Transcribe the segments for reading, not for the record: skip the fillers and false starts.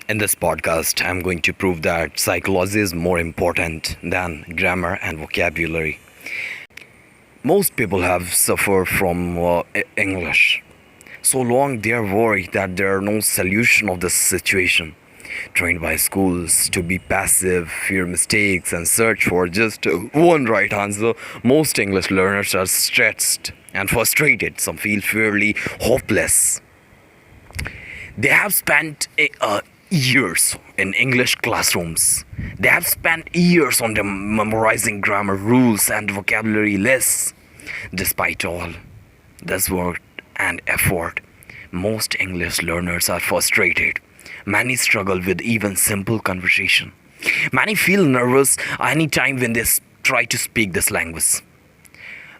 In this podcast, I'm going to prove that psychology is more important than grammar and vocabulary. Most people have suffered from English. So long they are worried that there are no solution of this situation. Trained by schools to be passive, fear mistakes, and search for just one right answer, most English learners are stressed and frustrated. Some feel fairly hopeless. They have spent years in English classrooms. They have spent years on them memorizing grammar rules and vocabulary lists. Despite all this work and effort, most English learners are frustrated. Many struggle with even simple conversation. Many feel nervous anytime when they try to speak this language.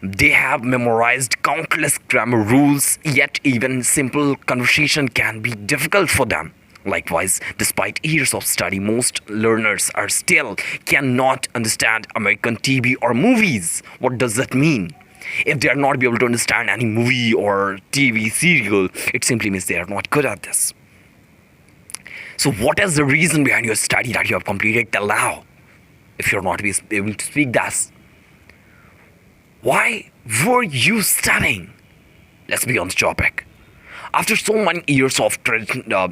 They have memorized countless grammar rules, yet even simple conversation can be difficult for them. Likewise, despite years of study, most learners are still cannot understand American TV or movies. What does that mean? If they are not be able to understand any movie or TV serial, it simply means they are not good at this. So what is the reason behind your study that you have completed till now? If you're not able to speak that, why were you studying? Let's be on the topic. After so many years of traditional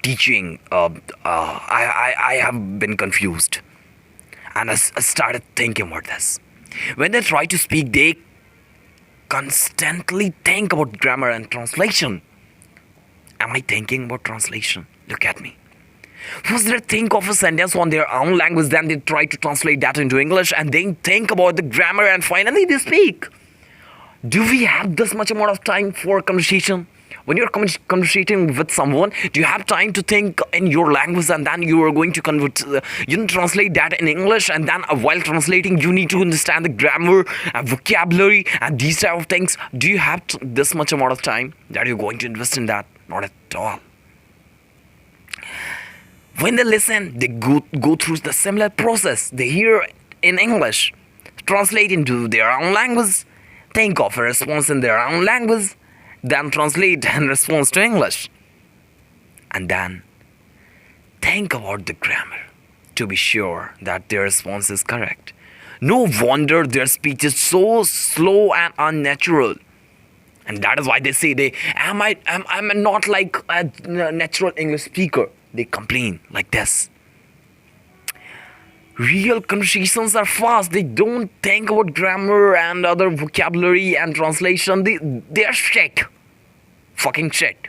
teaching, I have been confused, and I started thinking about this. When they try to speak, they constantly think about grammar and translation. Am I thinking about translation? Look at me. First, they think of a sentence on their own language, then they try to translate that into English, and then think about the grammar, and finally they speak. Do we have this much amount of time for conversation? When you're conversating with someone, do you have time to think in your language, and then you are going to translate that in English, and then while translating, you need to understand the grammar, vocabulary, and these type of things. Do you have this much amount of time that you're going to invest in that? Not at all. When they listen, they go through the similar process. They hear in English, translate into their own language, think of a response in their own language, then translate and response to English. And then think about the grammar to be sure that their response is correct. No wonder their speech is so slow and unnatural. And that is why they say I'm not like a natural English speaker. They complain like this. Real conversations are fast. They don't think about grammar and other vocabulary and translation. They're shit. Fucking shit.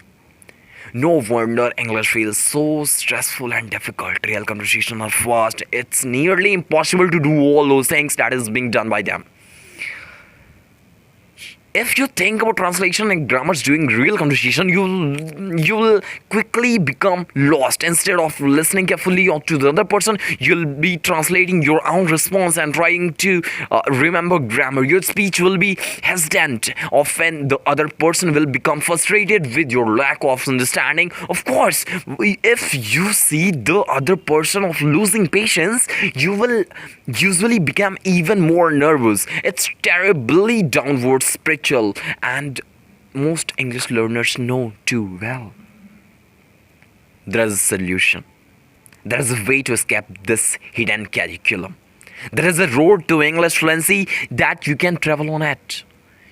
No wonder English feels so stressful and difficult. Real conversations are fast. It's nearly impossible to do all those things that is being done by them. If you think about translation and grammar during real conversation, you will quickly become lost. Instead of listening carefully to the other person, you'll be translating your own response and trying to remember grammar. Your speech will be hesitant. Often the other person will become frustrated with your lack of understanding. Of course, if you see the other person of losing patience, you will usually become even more nervous. It's terribly downward spiritual, and most English learners know too well. There is a solution. There is a way to escape this hidden curriculum. There is a road to English fluency that you can travel on it.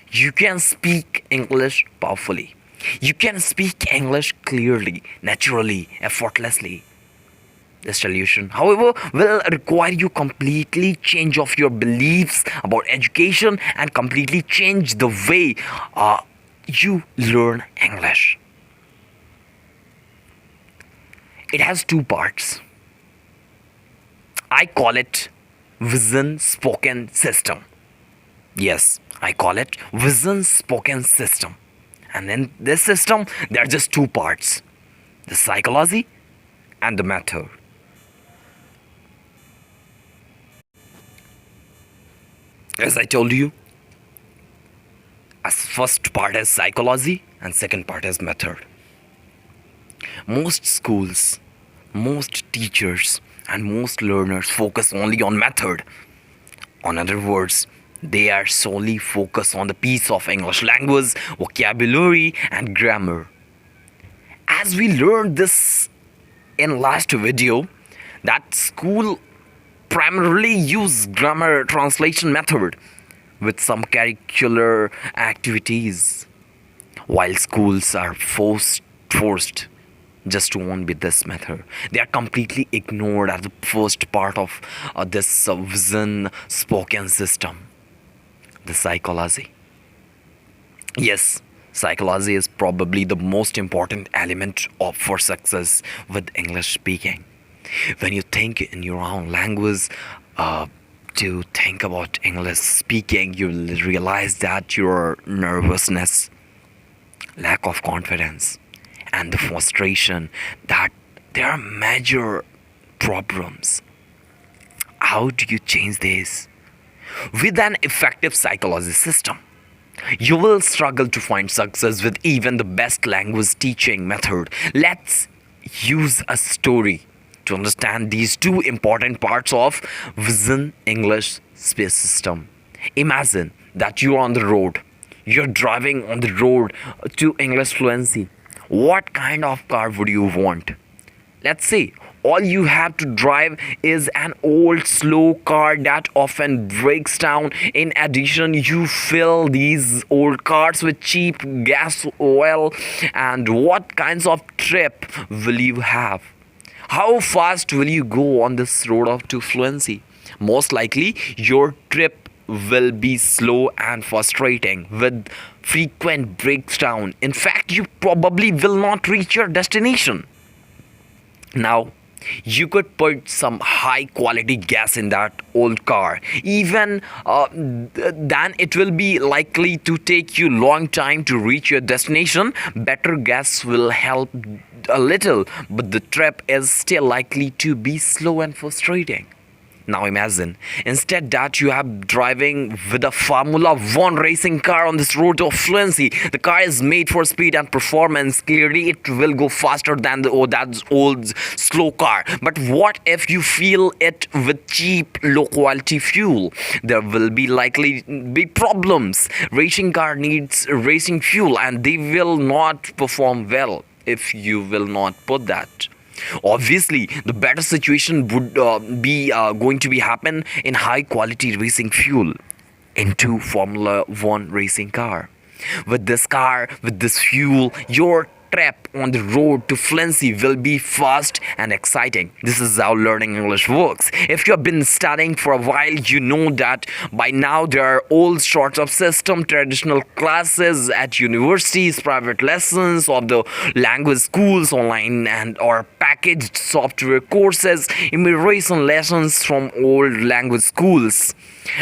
You can speak English powerfully. You can speak English clearly, naturally, effortlessly. The solution, however, will require you completely change of your beliefs about education and completely change the way you learn English. It has two parts. I call it vision spoken system. Yes, I call it vision spoken system. And in this system, there are just two parts: the psychology and the method. As I told you, as first part is psychology and second part is method. Most schools, most teachers, and most learners focus only on method. In other words, they are solely focused on the piece of English language, vocabulary, and grammar. As we learn this in last video that school primarily use grammar translation method with some curricular activities, while schools are forced just to on with this method. They are completely ignored as the first part of this vision spoken system, the psychology. Yes, psychology is probably the most important element of for success with English speaking. When you think in your own language, to think about English speaking, you will realize that your nervousness, lack of confidence, and the frustration, that there are major problems. How do you change this? With an effective psychology system, you will struggle to find success with even the best language teaching method. Let's use a story to understand these two important parts of Vision English space system. Imagine that you're on the road. You're driving on the road to English fluency. What kind of car would you want? Let's say all you have to drive is an old slow car that often breaks down. In addition, you fill these old cars with cheap gas oil. And what kinds of trip will you have? How fast will you go on this road of to fluency? Most likely your trip will be slow and frustrating with frequent breakdown. In fact, you probably will not reach your destination. Now, you could put some high quality gas in that old car. Even then it will be likely to take you long time to reach your destination. Better gas will help a little, but the trip is still likely to be slow and frustrating. Now imagine, instead that you are driving with a Formula 1 racing car on this road of fluency. The car is made for speed and performance. Clearly it will go faster than that old slow car. But what if you fuel it with cheap low quality fuel? There will be likely be problems. Racing car needs racing fuel and they will not perform well if you will not put that. Obviously, the better situation would be going to be happen in high quality racing fuel into Formula 1 racing car. With this car, with this fuel, your trip on the road to fluency will be fast and exciting. This is how learning English works. If you have been studying for a while, you know that by now there are all sorts of system, traditional classes at universities, private lessons of the language schools, online and or packaged software courses, immersion lessons from old language schools,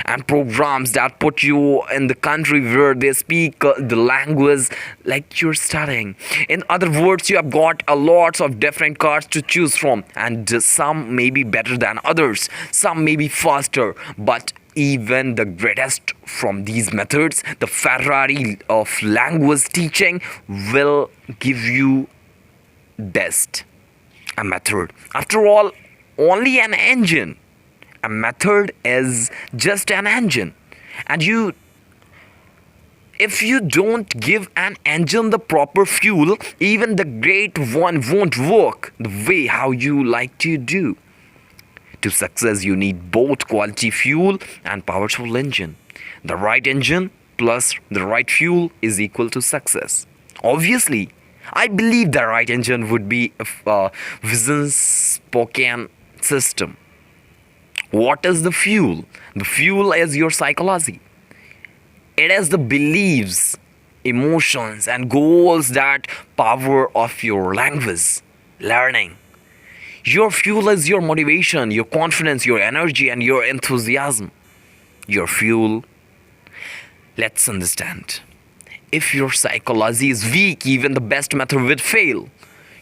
and programs that put you in the country where they speak the language like you're studying. In other words, you have got a lots of different cars to choose from, and some may be better than others, some may be faster, but even the greatest from these methods, the Ferrari of language teaching, will give you best a method. After all, only an engine. A method is just an engine, and if you don't give an engine the proper fuel, even the great one won't work the way how you like to do. To success, you need both quality fuel and powerful engine. The right engine plus the right fuel is equal to success. Obviously, I believe the right engine would be a vision spoken system. What is the fuel? The fuel is your psychology. It is the beliefs, emotions, and goals that power of your language learning. Your fuel is your motivation, your confidence, your energy, and your enthusiasm. Your fuel. Let's understand. If your psychology is weak, even the best method will fail.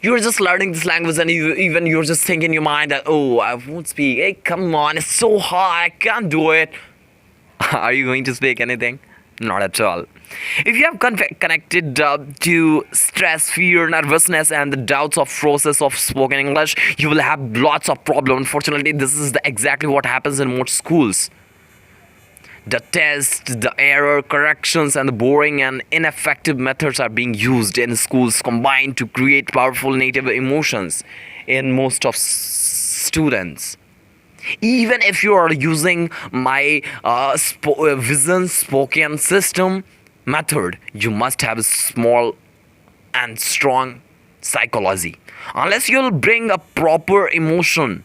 You're just learning this language and you're just thinking in your mind that, oh, I won't speak. Hey, come on, it's so hard, I can't do it. Are you going to speak anything? Not at all. If you have connected to stress, fear, nervousness, and the doubts of process of spoken English, you will have lots of problems. Unfortunately, this is exactly what happens in most schools. The test, the error corrections, and the boring and ineffective methods are being used in schools combined to create powerful native emotions. in most of students. Even if you are using my vision spoken system method, you must have a small and strong psychology. Unless you'll bring a proper emotion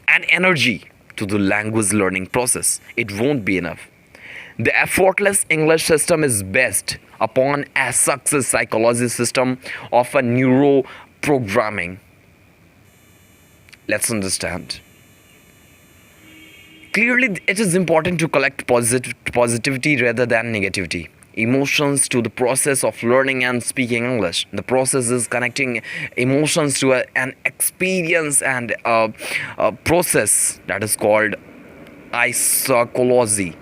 and energy to the language learning process, it won't be enough. The effortless English system is based upon a success psychology system of a neuro programming. Let's understand. Clearly, it is important to collect positivity rather than negativity. Emotions to the process of learning and speaking English. The process is connecting emotions to an experience and a process that is called psychology.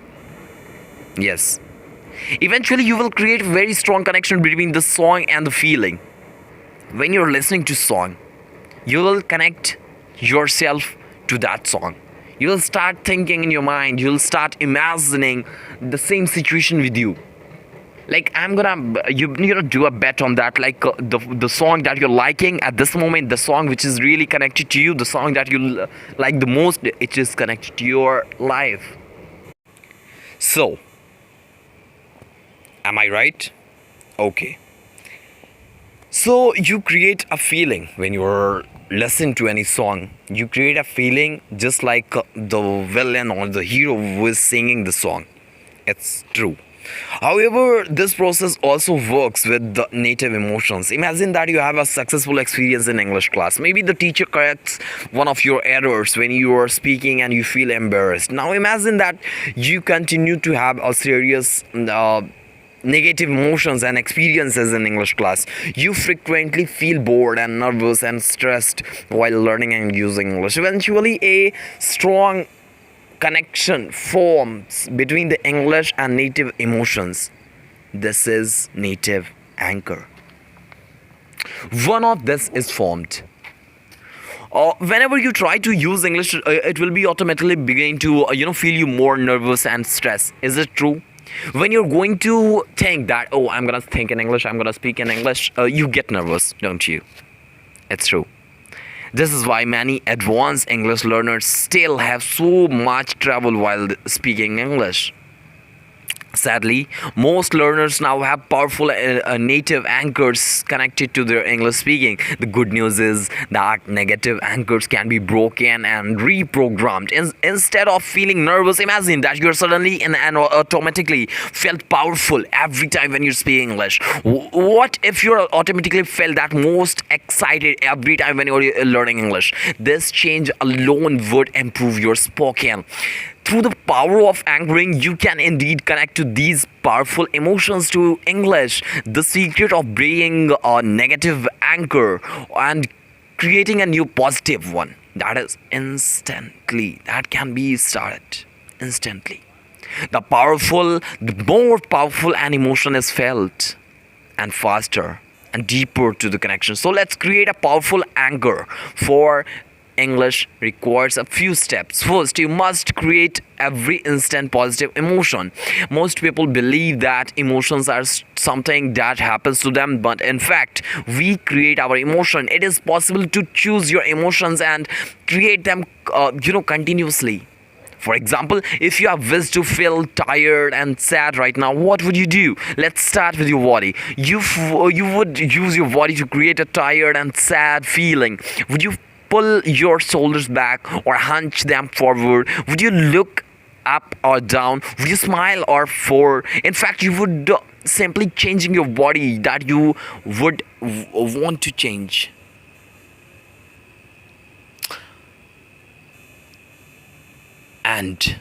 Yes. Eventually, you will create a very strong connection between the song and the feeling. When you're listening to song, you will connect yourself to that song. You will start thinking in your mind. You'll start imagining the same situation with you. Like I'm gonna, you need to do a bet on that. Like the song that you're liking at this moment, the song which is really connected to you, the song that you like the most, it is connected to your life. So, am I right? Okay. So you create a feeling when you're listening to any song. You create a feeling just like the villain or the hero who is singing the song. It's true. However, this process also works with the native emotions. Imagine that you have a successful experience in English class. Maybe the teacher corrects one of your errors when you are speaking and you feel embarrassed. Now imagine that you continue to have a serious negative emotions and experiences in English class. You frequently feel bored and nervous and stressed while learning and using English. Eventually, a strong connection forms between the English and native emotions. This is native anchor. One of this is formed. Whenever you try to use English, it will be automatically begin to feel you more nervous and stressed. Is it true? When you're going to think that, oh, I'm gonna think in English, I'm gonna speak in English, you get nervous, don't you? It's true. This is why many advanced English learners still have so much trouble while speaking English. Sadly, most learners now have powerful native anchors connected to their English speaking. The good news is that negative anchors can be broken and reprogrammed. Instead of feeling nervous, imagine that you're suddenly and automatically felt powerful every time when you're speaking English. What if you're automatically felt that most excited every time when you're learning English? This change alone would improve your spoken. Through the power of anchoring, you can indeed connect to these powerful emotions to English. The secret of bringing a negative anchor and creating a new positive one, that is instantly, that can be started instantly. The more powerful an emotion is felt and faster and deeper to the connection. So let's create a powerful anchor for English requires a few steps. First, you must create every instant positive emotion. Most people believe that emotions are something that happens to them, but in fact, we create our emotion. It is possible to choose your emotions and create them, continuously. For example, if you have wished to feel tired and sad right now, what would you do? Let's start with your body. You would use your body to create a tired and sad feeling. Would you pull your shoulders back or hunch them forward? Would you look up or down? Would you smile or frown? In fact, you would simply changing your body that you would want to change. And